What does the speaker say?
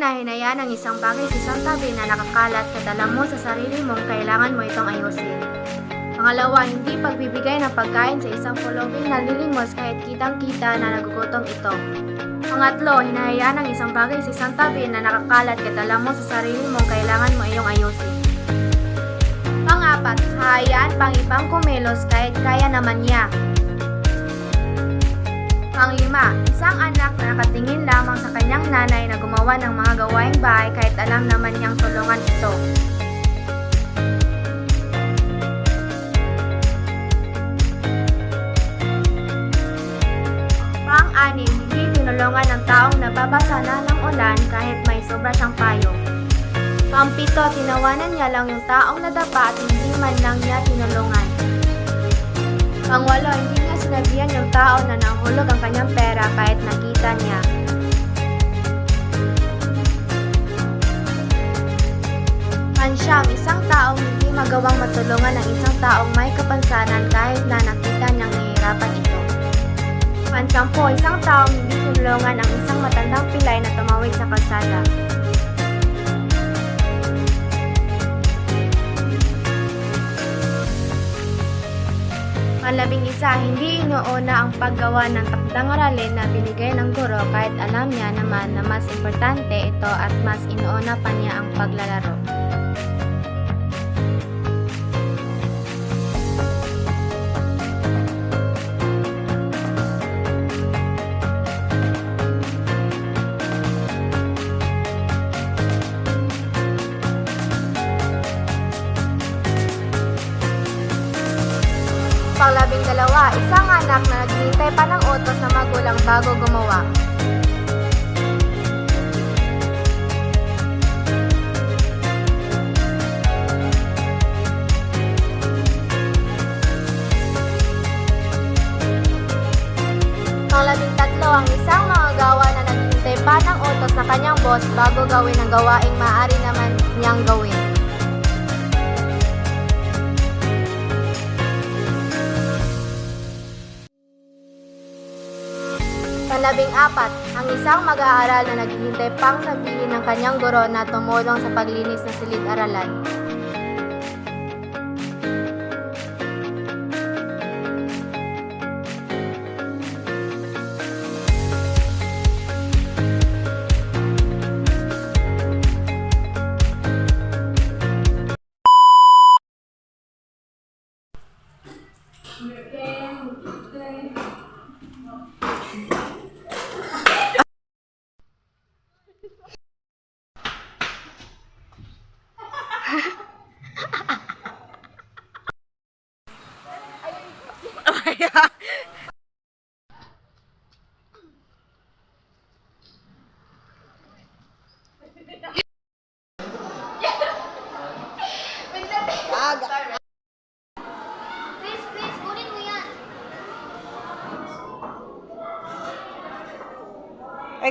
Una, hinayaan ang isang bagay sa isang tabi na nakakalat at alam mo sa sarili mong kailangan mo itong ayusin. Pangalawa, hindi pagbibigay ng pagkain sa isang pulubing nalilimos kahit kitang-kita na nagugutom ito. Pangatlo, hinahayaan ang isang bagay sa isang tabi na nakakalat at alam mo sa sarili mong kailangan mo iyong ayusin. Pang-apat, hahayaan pang ibang kumilos kahit kaya naman niya. Pang-lima, isang anak na nakatingin lamang sa kanyang nanay na gumawa ng mga gawaing bahay kahit alam naman niyang tulungan ito. Pang-anim, hindi tinulungan ng taong nababasa na ng ulan kahit may sobra siyang payo. Pang-pito, tinawanan niya lang yung taong nadapa at hindi man lang niya tinulungan. Pang-walo, hindi niya sinabihan yung tao na nahulog ang kanyang pera kahit nakita niya. Pang-siyam, isang taong hindi magawang matulungan ng isang taong may kapansanan kahit na nakita niyang nahihirapan ito. Pang-sampu, isang taong hindi tinulungan ang isang matandang pilay na tumawid sa kalsada. Pang-11, hindi inuuna ang paggawa ng takdang aralin na binigay ng guro kahit alam niya naman na mas importante ito at mas inuuna pa niya ang paglalaro. Pang-12, isang anak na naghihintay pa ng utos ng magulang bago gumawa. Pang-13, ang isang manggagawa na naghihintay pa ng utos na kanyang boss bago gawin ang gawaing maaari naman niyang gawin. Pang-14, ang isang mag-aaral na naghihintay pang sabihin ng kanyang guro na tumulong sa paglinis ng silid-aralan. Please, kunin mo yan. Ay,